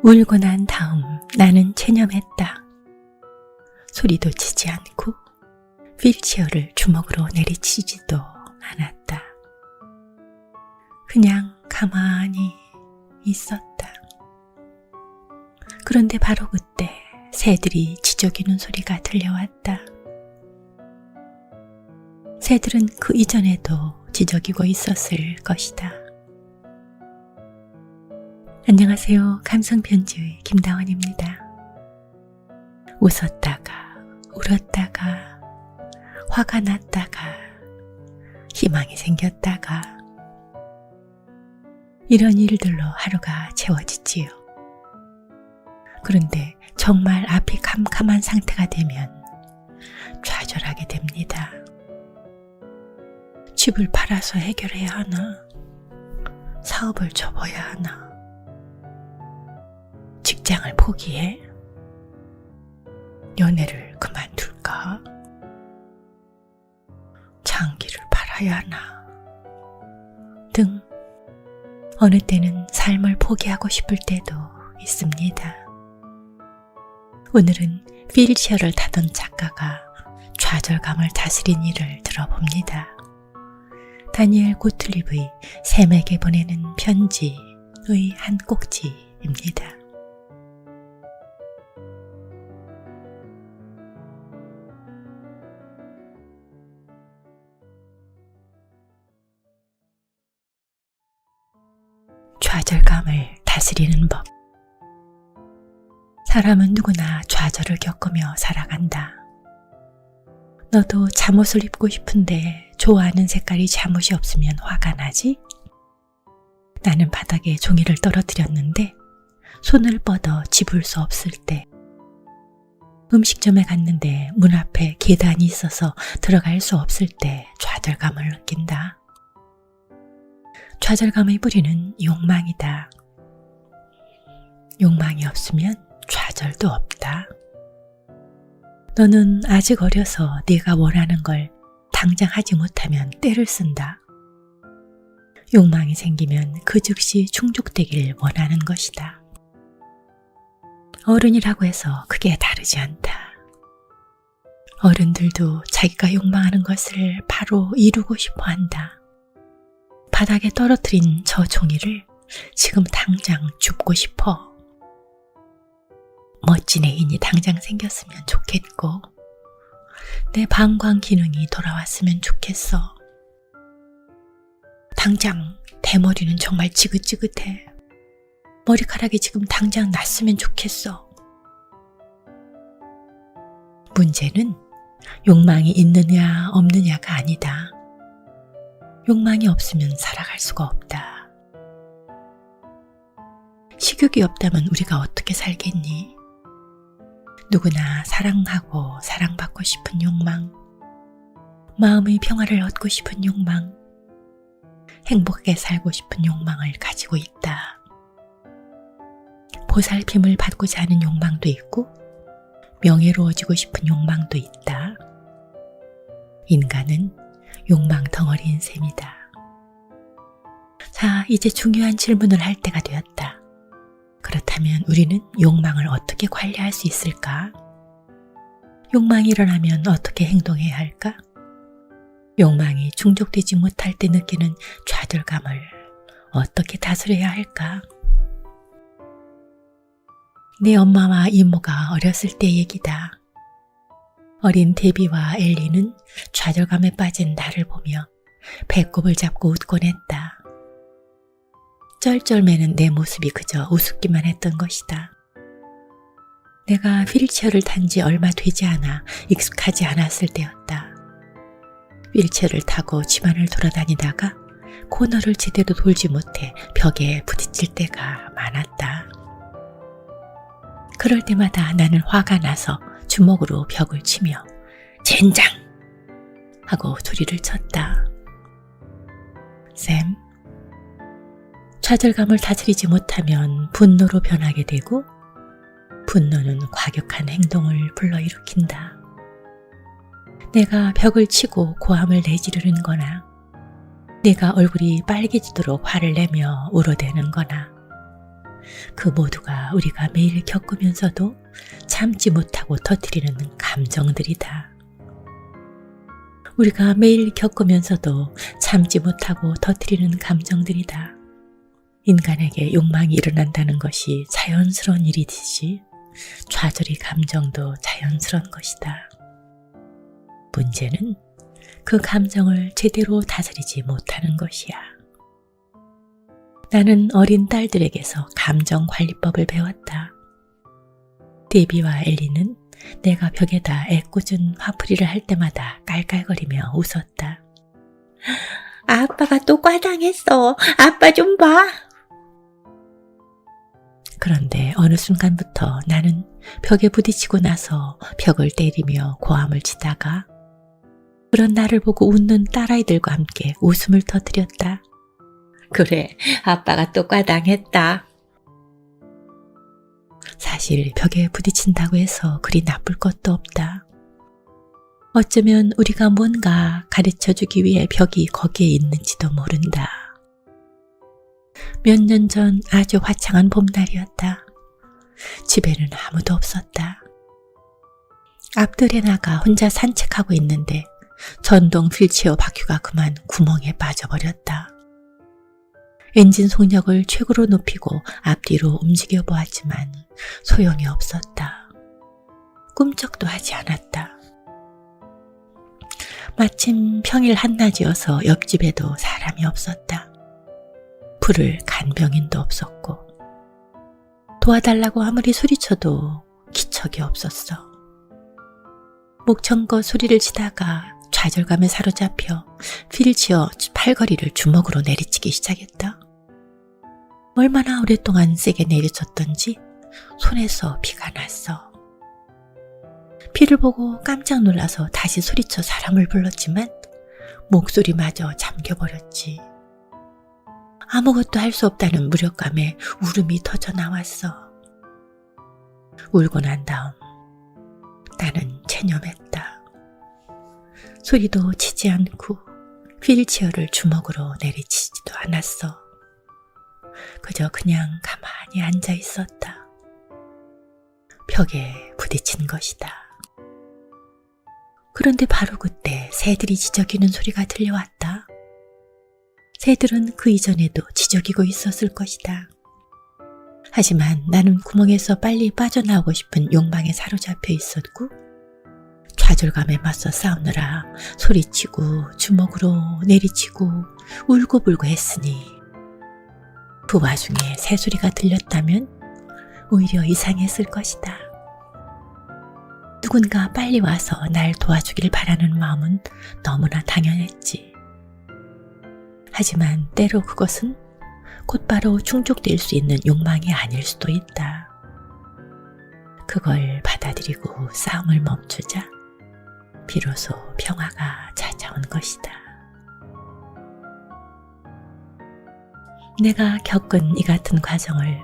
울고 난 다음 나는 체념했다. 소리도 치지 않고 휠체어를 주먹으로 내리치지도 않았다. 그냥 가만히 있었다. 그런데 바로 그때 새들이 지저귀는 소리가 들려왔다. 새들은 그 이전에도 지저귀고 있었을 것이다. 안녕하세요. 감성편지의 김다원입니다. 웃었다가 울었다가 화가 났다가 희망이 생겼다가 이런 일들로 하루가 채워지지요. 그런데 정말 앞이 캄캄한 상태가 되면 좌절하게 됩니다. 집을 팔아서 해결해야 하나? 사업을 접어야 하나? 직장을 포기해? 연애를 그만둘까? 장기를 팔아야 하나? 등 어느 때는 삶을 포기하고 싶을 때도 있습니다. 오늘은 휠체어를 타던 작가가 좌절감을 다스린 일을 들어봅니다. 다니엘 고틀립의 샘에게 보내는 편지의 한 꼭지입니다. 좌절감을 다스리는 법. 사람은 누구나 좌절을 겪으며 살아간다. 너도 잠옷을 입고 싶은데 좋아하는 색깔이 잠옷이 없으면 화가 나지? 나는 바닥에 종이를 떨어뜨렸는데 손을 뻗어 집을 수 없을 때, 음식점에 갔는데 문 앞에 계단이 있어서 들어갈 수 없을 때 좌절감을 느낀다. 좌절감의 뿌리는 욕망이다. 욕망이 없으면 좌절도 없다. 너는 아직 어려서 네가 원하는 걸 당장 하지 못하면 떼를 쓴다. 욕망이 생기면 그 즉시 충족되길 원하는 것이다. 어른이라고 해서 그게 다르지 않다. 어른들도 자기가 욕망하는 것을 바로 이루고 싶어 한다. 바닥에 떨어뜨린 저 종이를 지금 당장 줍고 싶어. 멋진 애인이 당장 생겼으면 좋겠고, 내 방광 기능이 돌아왔으면 좋겠어. 당장 대머리는 정말 지긋지긋해. 머리카락이 지금 당장 났으면 좋겠어. 문제는 욕망이 있느냐 없느냐가 아니다. 욕망이 없으면 살아갈 수가 없다. 식욕이 없다면 우리가 어떻게 살겠니? 누구나 사랑하고 사랑받고 싶은 욕망, 마음의 평화를 얻고 싶은 욕망, 행복하게 살고 싶은 욕망을 가지고 있다. 보살핌을 받고자 하는 욕망도 있고 명예로워지고 싶은 욕망도 있다. 인간은 욕망 덩어리인 셈이다. 자, 이제 중요한 질문을 할 때가 되었다. 그렇다면 우리는 욕망을 어떻게 관리할 수 있을까? 욕망이 일어나면 어떻게 행동해야 할까? 욕망이 충족되지 못할 때 느끼는 좌절감을 어떻게 다스려야 할까? 내 엄마와 이모가 어렸을 때 얘기다. 어린 데비와 엘리는 좌절감에 빠진 나를 보며 배꼽을 잡고 웃곤 했다. 쩔쩔매는 내 모습이 그저 우습기만 했던 것이다. 내가 휠체어를 탄 지 얼마 되지 않아 익숙하지 않았을 때였다. 휠체어를 타고 집안을 돌아다니다가 코너를 제대로 돌지 못해 벽에 부딪힐 때가 많았다. 그럴 때마다 나는 화가 나서 주먹으로 벽을 치며 젠장! 하고 소리를 쳤다. 쌤, 좌절감을 다스리지 못하면 분노로 변하게 되고 분노는 과격한 행동을 불러일으킨다. 내가 벽을 치고 고함을 내지르는 거나 내가 얼굴이 빨개지도록 화를 내며 울어대는 거나 그 모두가 우리가 매일 겪으면서도 참지 못하고 터뜨리는 감정들이다. 우리가 매일 겪으면서도 참지 못하고 터뜨리는 감정들이다. 인간에게 욕망이 일어난다는 것이 자연스러운 일이듯이 좌절의 감정도 자연스러운 것이다. 문제는 그 감정을 제대로 다스리지 못하는 것이야. 나는 어린 딸들에게서 감정관리법을 배웠다. 데비와 엘리는 내가 벽에다 애꿎은 화풀이를 할 때마다 깔깔거리며 웃었다. 아빠가 또 과당했어. 아빠 좀 봐. 그런데 어느 순간부터 나는 벽에 부딪히고 나서 벽을 때리며 고함을 치다가 그런 나를 보고 웃는 딸아이들과 함께 웃음을 터뜨렸다. 그래, 아빠가 또 과당했다. 사실 벽에 부딪힌다고 해서 그리 나쁠 것도 없다. 어쩌면 우리가 뭔가 가르쳐주기 위해 벽이 거기에 있는지도 모른다. 몇 년 전 아주 화창한 봄날이었다. 집에는 아무도 없었다. 앞뜰에 나가 혼자 산책하고 있는데 전동 휠체어 바퀴가 그만 구멍에 빠져버렸다. 엔진 속력을 최고로 높이고 앞뒤로 움직여 보았지만 소용이 없었다. 꿈쩍도 하지 않았다. 마침 평일 한낮이어서 옆집에도 사람이 없었다. 불을 간병인도 없었고 도와달라고 아무리 소리쳐도 기척이 없었어. 목청껏 소리를 치다가 좌절감에 사로잡혀 휠체어 팔걸이를 주먹으로 내리치기 시작했다. 얼마나 오랫동안 세게 내리쳤던지 손에서 피가 났어. 피를 보고 깜짝 놀라서 다시 소리쳐 사람을 불렀지만 목소리마저 잠겨버렸지. 아무것도 할 수 없다는 무력감에 울음이 터져 나왔어. 울고 난 다음 나는 체념했다. 소리도 치지 않고 휠체어를 주먹으로 내리치지도 않았어. 그저 그냥 가만히 앉아 있었다. 벽에 부딪힌 것이다. 그런데 바로 그때 새들이 지저귀는 소리가 들려왔다. 새들은 그 이전에도 지저귀고 있었을 것이다. 하지만 나는 구멍에서 빨리 빠져나오고 싶은 욕망에 사로잡혀 있었고 좌절감에 맞서 싸우느라 소리치고 주먹으로 내리치고 울고불고 했으니 그 와중에 새소리가 들렸다면 오히려 이상했을 것이다. 누군가 빨리 와서 날 도와주길 바라는 마음은 너무나 당연했지. 하지만 때로 그것은 곧바로 충족될 수 있는 욕망이 아닐 수도 있다. 그걸 받아들이고 싸움을 멈추자 비로소 평화가 찾아온 것이다. 내가 겪은 이 같은 과정을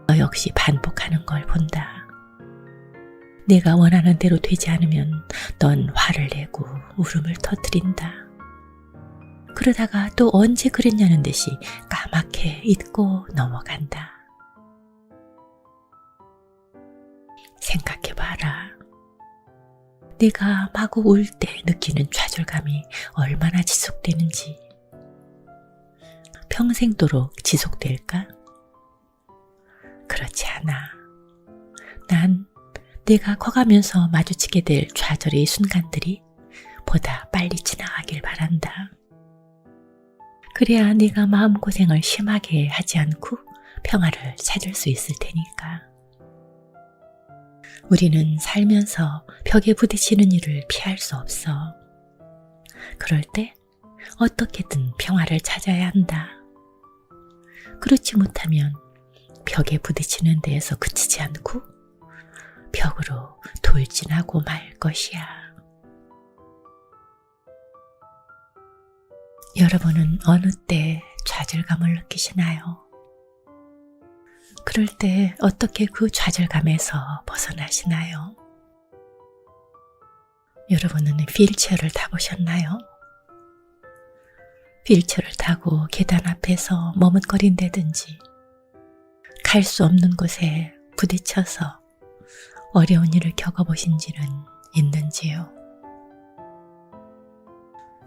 너 역시 반복하는 걸 본다. 내가 원하는 대로 되지 않으면 넌 화를 내고 울음을 터뜨린다. 그러다가 또 언제 그랬냐는 듯이 까맣게 잊고 넘어간다. 생각해봐라. 내가 마구 울 때 느끼는 좌절감이 얼마나 지속되는지. 평생도록 지속될까? 그렇지 않아. 난 내가 커가면서 마주치게 될 좌절의 순간들이 보다 빨리 지나가길 바란다. 그래야 내가 마음고생을 심하게 하지 않고 평화를 찾을 수 있을 테니까. 우리는 살면서 벽에 부딪히는 일을 피할 수 없어. 그럴 때 어떻게든 평화를 찾아야 한다. 그렇지 못하면 벽에 부딪히는 데에서 그치지 않고 벽으로 돌진하고 말 것이야. 여러분은 어느 때 좌절감을 느끼시나요? 그럴 때 어떻게 그 좌절감에서 벗어나시나요? 여러분은 휠체어를 타보셨나요? 휠체어를 타고 계단 앞에서 머뭇거린다든지 갈 수 없는 곳에 부딪혀서 어려운 일을 겪어보신지는 있는지요?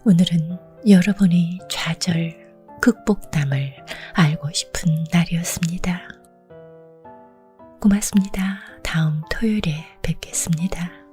오늘은 여러분의 좌절, 극복담을 알고 싶은 날이었습니다. 고맙습니다. 다음 토요일에 뵙겠습니다.